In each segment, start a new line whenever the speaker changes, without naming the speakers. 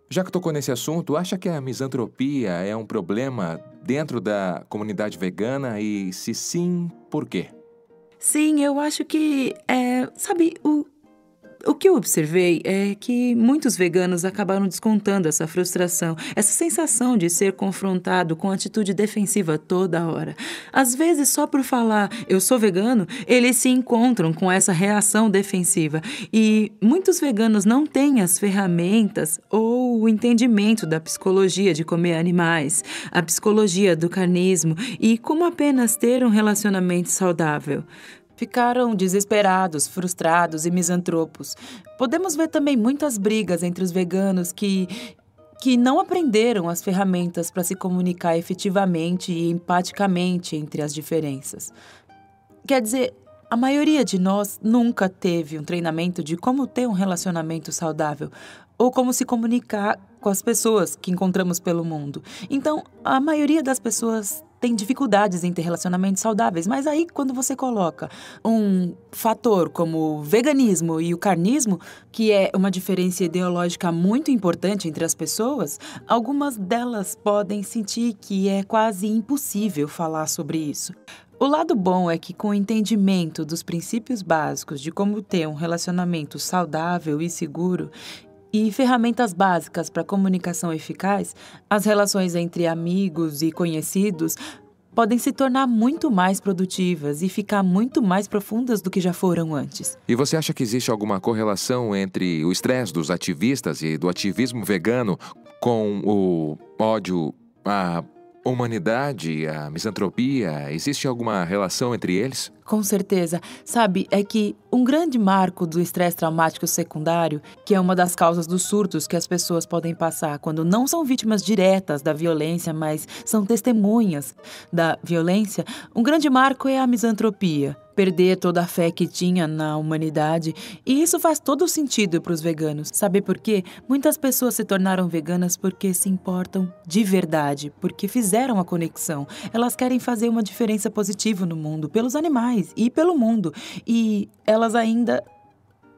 Já que tocou nesse assunto, acha que a misantropia é um problema dentro da comunidade vegana e, se sim, por quê?
Sim, eu acho que, sabe, o que eu observei é que muitos veganos acabaram descontando essa frustração, essa sensação de ser confrontado com atitude defensiva toda hora. Às vezes, só por falar eu sou vegano, eles se encontram com essa reação defensiva. E muitos veganos não têm as ferramentas ou o entendimento da psicologia de comer animais, a psicologia do carnismo e como apenas ter um relacionamento saudável. Ficaram desesperados, frustrados e misantropos. Podemos ver também muitas brigas entre os veganos que não aprenderam as ferramentas para se comunicar efetivamente e empaticamente entre as diferenças. Quer dizer, a maioria de nós nunca teve um treinamento de como ter um relacionamento saudável ou como se comunicar com as pessoas que encontramos pelo mundo. Então, a maioria das pessoas tem dificuldades em ter relacionamentos saudáveis, mas aí quando você coloca um fator como o veganismo e o carnismo, que é uma diferença ideológica muito importante entre as pessoas, algumas delas podem sentir que é quase impossível falar sobre isso. O lado bom é que, com o entendimento dos princípios básicos de como ter um relacionamento saudável e seguro e ferramentas básicas para comunicação eficaz, as relações entre amigos e conhecidos podem se tornar muito mais produtivas e ficar muito mais profundas do que já foram antes.
E você acha que existe alguma correlação entre o estresse dos ativistas e do ativismo vegano com o ódio à humanidade, à misantropia? Existe alguma relação entre eles?
Com certeza. Sabe, é que um grande marco do estresse traumático secundário, que é uma das causas dos surtos que as pessoas podem passar quando não são vítimas diretas da violência, mas são testemunhas da violência, um grande marco é a misantropia. Perder toda a fé que tinha na humanidade. E isso faz todo sentido para os veganos. Sabe por quê? Muitas pessoas se tornaram veganas porque se importam de verdade, porque fizeram a conexão. Elas querem fazer uma diferença positiva no mundo, pelos animais e pelo mundo. E elas ainda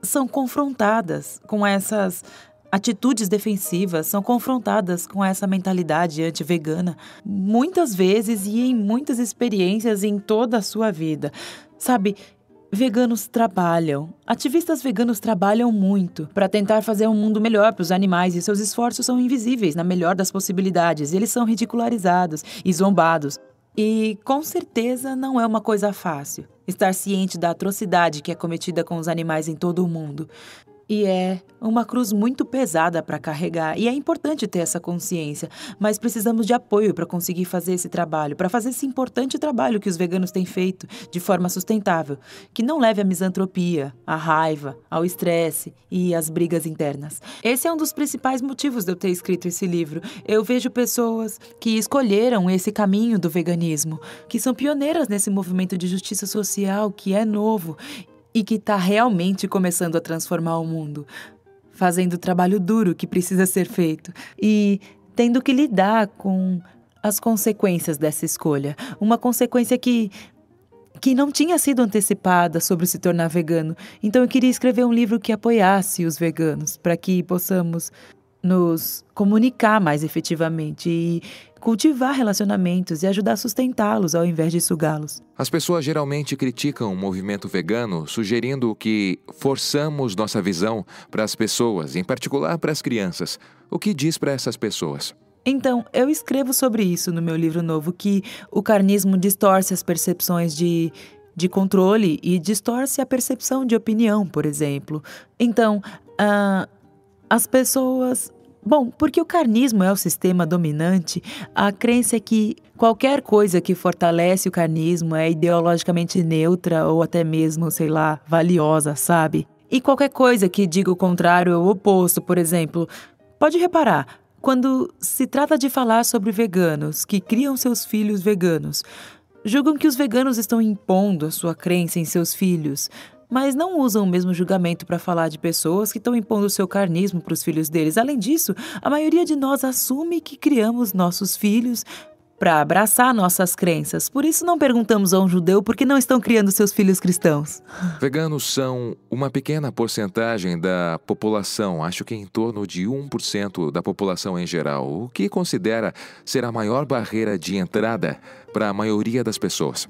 são confrontadas com essas atitudes defensivas, são confrontadas com essa mentalidade anti-vegana muitas vezes e em muitas experiências em toda a sua vida. Sabe, veganos trabalham, ativistas veganos trabalham muito para tentar fazer um mundo melhor para os animais e seus esforços são invisíveis na melhor das possibilidades. Eles são ridicularizados e zombados. E, com certeza, não é uma coisa fácil estar ciente da atrocidade que é cometida com os animais em todo o mundo. E é uma cruz muito pesada para carregar. E é importante ter essa consciência. Mas precisamos de apoio para conseguir fazer esse trabalho, para fazer esse importante trabalho que os veganos têm feito de forma sustentável, que não leve à misantropia, à raiva, ao estresse e às brigas internas. Esse é um dos principais motivos de eu ter escrito esse livro. Eu vejo pessoas que escolheram esse caminho do veganismo, que são pioneiras nesse movimento de justiça social que é novo e que está realmente começando a transformar o mundo, fazendo o trabalho duro que precisa ser feito e tendo que lidar com as consequências dessa escolha. Uma consequência que não tinha sido antecipada sobre se tornar vegano. Então eu queria escrever um livro que apoiasse os veganos, para que possamos nos comunicar mais efetivamente e cultivar relacionamentos e ajudar a sustentá-los ao invés de sugá-los.
As pessoas geralmente criticam o movimento vegano, sugerindo que forçamos nossa visão para as pessoas, em particular para as crianças. O que diz para essas pessoas?
Então, eu escrevo sobre isso no meu livro novo, que o carnismo distorce as percepções de controle e distorce a percepção de opinião, por exemplo. Então, as pessoas... Bom, porque o carnismo é o sistema dominante, a crença é que qualquer coisa que fortalece o carnismo é ideologicamente neutra ou até mesmo, sei lá, valiosa, sabe? E qualquer coisa que diga o contrário é o oposto, por exemplo. Pode reparar, quando se trata de falar sobre veganos que criam seus filhos veganos, julgam que os veganos estão impondo a sua crença em seus filhos, mas não usam o mesmo julgamento para falar de pessoas que estão impondo o seu carnismo para os filhos deles. Além disso, a maioria de nós assume que criamos nossos filhos para abraçar nossas crenças. Por isso não perguntamos a um judeu por que não estão criando seus filhos cristãos.
Veganos são uma pequena porcentagem da população, acho que em torno de 1% da população em geral, o que considera ser a maior barreira de entrada para a maioria das pessoas.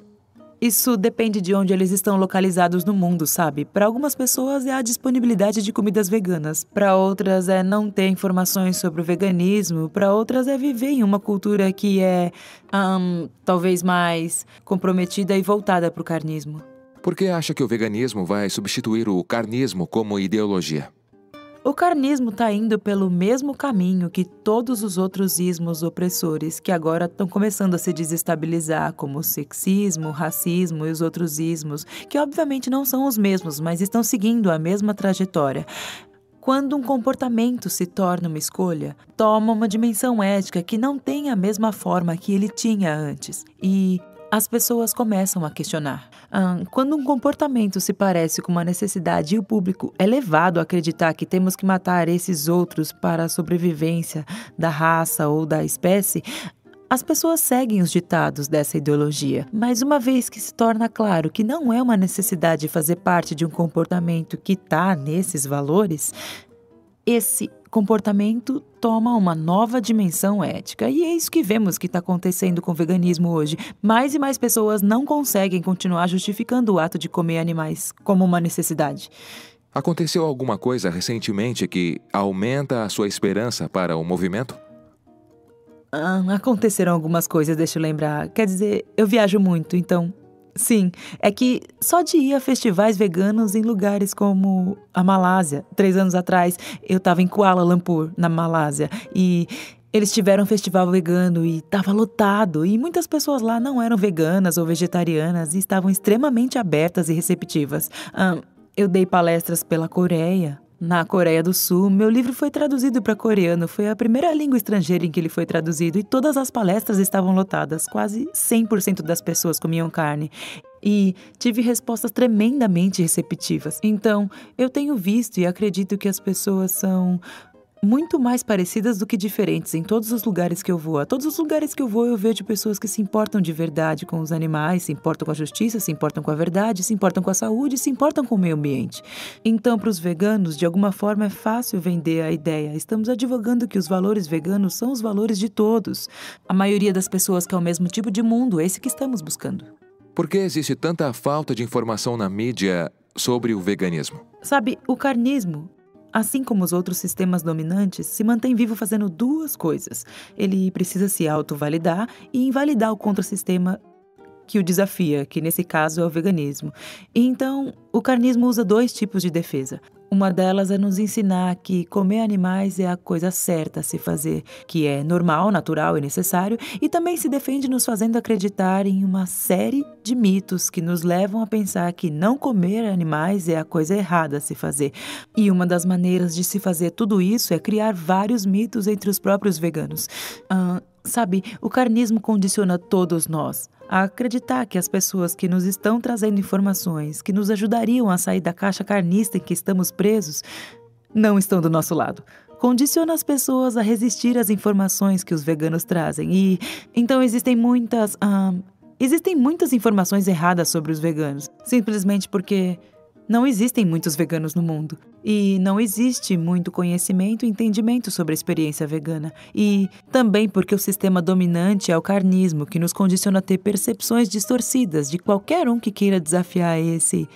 Isso depende de onde eles estão localizados no mundo, sabe? Para algumas pessoas é a disponibilidade de comidas veganas. Para outras é não ter informações sobre o veganismo. Para outras é viver em uma cultura que é, talvez mais comprometida e voltada para o carnismo.
Por que acha que o veganismo vai substituir o carnismo como ideologia?
O carnismo está indo pelo mesmo caminho que todos os outros ismos opressores que agora estão começando a se desestabilizar, como o sexismo, o racismo e os outros ismos, que obviamente não são os mesmos, mas estão seguindo a mesma trajetória. Quando um comportamento se torna uma escolha, toma uma dimensão ética que não tem a mesma forma que ele tinha antes. E as pessoas começam a questionar. Quando um comportamento se parece com uma necessidade e o público é levado a acreditar que temos que matar esses outros para a sobrevivência da raça ou da espécie, as pessoas seguem os ditados dessa ideologia. Mas uma vez que se torna claro que não é uma necessidade fazer parte de um comportamento que está nesses valores, esse comportamento toma uma nova dimensão ética. E é isso que vemos que está acontecendo com o veganismo hoje. Mais e mais pessoas não conseguem continuar justificando o ato de comer animais como uma necessidade.
Aconteceu alguma coisa recentemente que aumenta a sua esperança para o movimento?
Aconteceram algumas coisas, deixa eu lembrar. Quer dizer, eu viajo muito, então... Sim, é que só de ir a festivais veganos em lugares como a Malásia. 3 anos atrás, eu estava em Kuala Lumpur, na Malásia, e eles tiveram um festival vegano e estava lotado. E muitas pessoas lá não eram veganas ou vegetarianas e estavam extremamente abertas e receptivas. Eu dei palestras pela Coreia. Na Coreia do Sul, meu livro foi traduzido para coreano. Foi a primeira língua estrangeira em que ele foi traduzido e todas as palestras estavam lotadas. Quase 100% das pessoas comiam carne. E tive respostas tremendamente receptivas. Então, eu tenho visto e acredito que as pessoas são muito mais parecidas do que diferentes em todos os lugares que eu vou. A todos os lugares que eu vou, eu vejo pessoas que se importam de verdade com os animais, se importam com a justiça, se importam com a verdade, se importam com a saúde, se importam com o meio ambiente. Então, para os veganos, de alguma forma é fácil vender a ideia. Estamos advogando que os valores veganos são os valores de todos. A maioria das pessoas quer o mesmo tipo de mundo, é esse que estamos buscando.
Por que existe tanta falta de informação na mídia sobre o veganismo?
Sabe, o carnismo, assim como os outros sistemas dominantes, se mantém vivo fazendo 2 coisas. Ele precisa se autovalidar e invalidar o contrassistema que o desafia, que nesse caso é o veganismo. E então, o carnismo usa 2 tipos de defesa. Uma delas é nos ensinar que comer animais é a coisa certa a se fazer, que é normal, natural e necessário, e também se defende nos fazendo acreditar em uma série de mitos que nos levam a pensar que não comer animais é a coisa errada a se fazer. E uma das maneiras de se fazer tudo isso é criar vários mitos entre os próprios veganos. Sabe, o carnismo condiciona todos nós a acreditar que as pessoas que nos estão trazendo informações que nos ajudariam a sair da caixa carnista em que estamos presos, não estão do nosso lado. Condiciona as pessoas a resistir às informações que os veganos trazem. E então existem muitas informações erradas sobre os veganos, simplesmente porque não existem muitos veganos no mundo. E não existe muito conhecimento e entendimento sobre a experiência vegana. E também porque o sistema dominante é o carnismo, que nos condiciona a ter percepções distorcidas de qualquer um que queira desafiar esse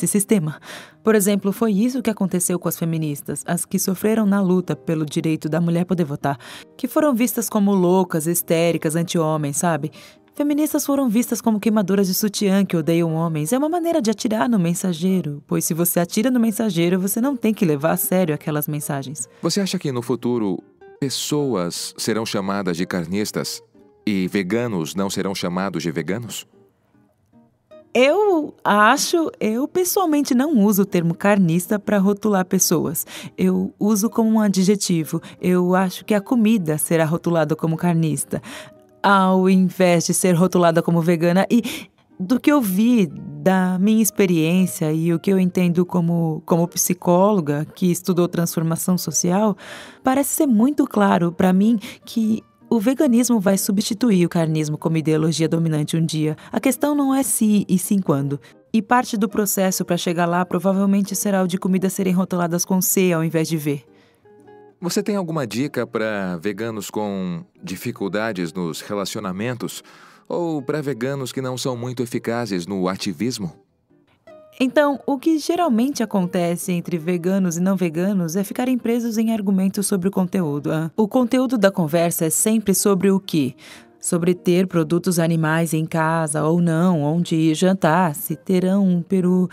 sistema. Por exemplo, foi isso que aconteceu com as feministas, as que sofreram na luta pelo direito da mulher poder votar, que foram vistas como loucas, histéricas, anti-homens, sabe? Feministas foram vistas como queimadoras de sutiã que odeiam homens. É uma maneira de atirar no mensageiro, pois se você atira no mensageiro, você não tem que levar a sério aquelas mensagens.
Você acha que no futuro pessoas serão chamadas de carnistas e veganos não serão chamados de veganos?
Eu pessoalmente não uso o termo carnista para rotular pessoas. Eu uso como um adjetivo. Eu acho que a comida será rotulada como carnista, ao invés de ser rotulada como vegana. E do que eu vi da minha experiência e o que eu entendo como psicóloga que estudou transformação social, parece ser muito claro para mim que O veganismo vai substituir o carnismo como ideologia dominante um dia. A questão não é se e sim quando. E parte do processo para chegar lá provavelmente será o de comidas serem rotuladas com C ao invés de V.
Você tem alguma dica para veganos com dificuldades nos relacionamentos ou para veganos que não são muito eficazes no ativismo?
Então, o que geralmente acontece entre veganos e não veganos é ficarem presos em argumentos sobre o conteúdo. O conteúdo da conversa é sempre sobre o quê? Sobre ter produtos animais em casa ou não, onde ir jantar, se terão um peru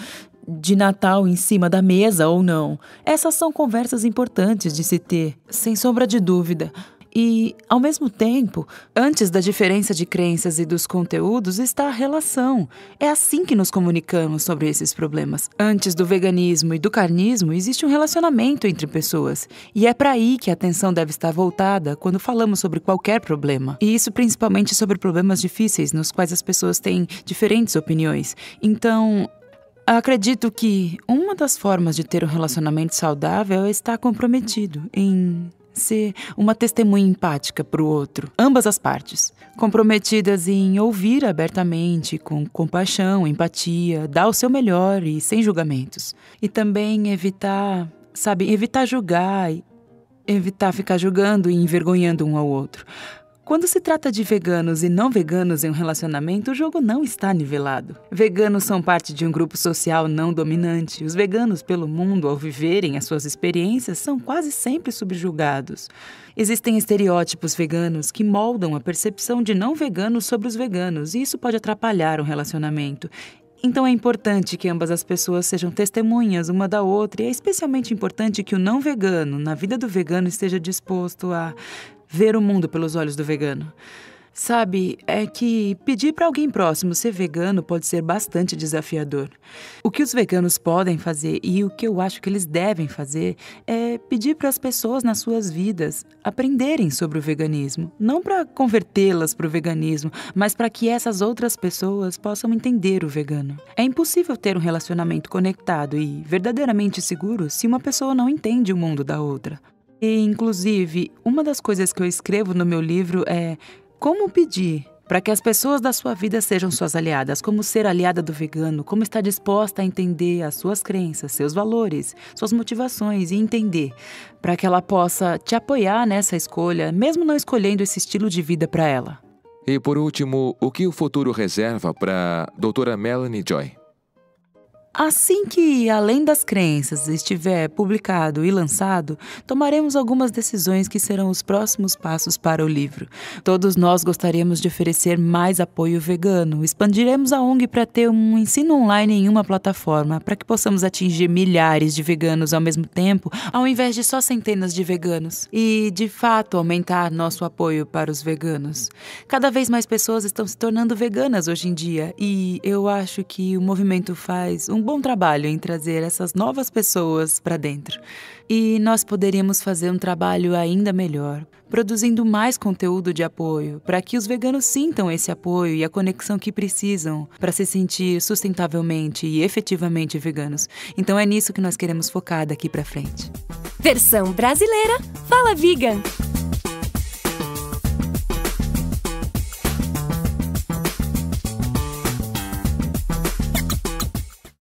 de Natal em cima da mesa ou não. Essas são conversas importantes de se ter, sem sombra de dúvida. E, ao mesmo tempo, antes da diferença de crenças e dos conteúdos está a relação. É assim que nos comunicamos sobre esses problemas. Antes do veganismo e do carnismo, existe um relacionamento entre pessoas. E é para aí que a atenção deve estar voltada quando falamos sobre qualquer problema. E isso principalmente sobre problemas difíceis, nos quais as pessoas têm diferentes opiniões. Então, acredito que uma das formas de ter um relacionamento saudável é estar comprometido em ser uma testemunha empática para o outro, ambas as partes, comprometidas em ouvir abertamente, com compaixão, empatia, dar o seu melhor e sem julgamentos. E também evitar julgar, evitar ficar julgando e envergonhando um ao outro. Quando se trata de veganos e não veganos em um relacionamento, o jogo não está nivelado. Veganos são parte de um grupo social não dominante. Os veganos pelo mundo, ao viverem as suas experiências, são quase sempre subjugados. Existem estereótipos veganos que moldam a percepção de não veganos sobre os veganos, e isso pode atrapalhar um relacionamento. Então é importante que ambas as pessoas sejam testemunhas uma da outra, e é especialmente importante que o não vegano, na vida do vegano, esteja disposto a ver o mundo pelos olhos do vegano. Sabe, é que pedir para alguém próximo ser vegano pode ser bastante desafiador. O que os veganos podem fazer e o que eu acho que eles devem fazer é pedir para as pessoas nas suas vidas aprenderem sobre o veganismo. Não para convertê-las para o veganismo, mas para que essas outras pessoas possam entender o vegano. É impossível ter um relacionamento conectado e verdadeiramente seguro se uma pessoa não entende o mundo da outra. E, inclusive, uma das coisas que eu escrevo no meu livro é como pedir para que as pessoas da sua vida sejam suas aliadas, como ser aliada do vegano, como estar disposta a entender as suas crenças, seus valores, suas motivações e entender para que ela possa te apoiar nessa escolha, mesmo não escolhendo esse estilo de vida para ela.
E, por último, o que o futuro reserva para a doutora Melanie Joy?
Assim que Além das Crenças estiver publicado e lançado, tomaremos algumas decisões que serão os próximos passos para o livro. Todos nós gostaríamos de oferecer mais apoio vegano. Expandiremos a ONG para ter um ensino online em uma plataforma, para que possamos atingir milhares de veganos ao mesmo tempo, ao invés de só centenas de veganos. E, de fato, aumentar nosso apoio para os veganos. Cada vez mais pessoas estão se tornando veganas hoje em dia, e eu acho que o movimento faz um bom trabalho em trazer essas novas pessoas para dentro. E nós poderíamos fazer um trabalho ainda melhor, produzindo mais conteúdo de apoio, para que os veganos sintam esse apoio e a conexão que precisam para se sentir sustentavelmente e efetivamente veganos. Então é nisso que nós queremos focar daqui para frente.
Versão brasileira Fala Vegan!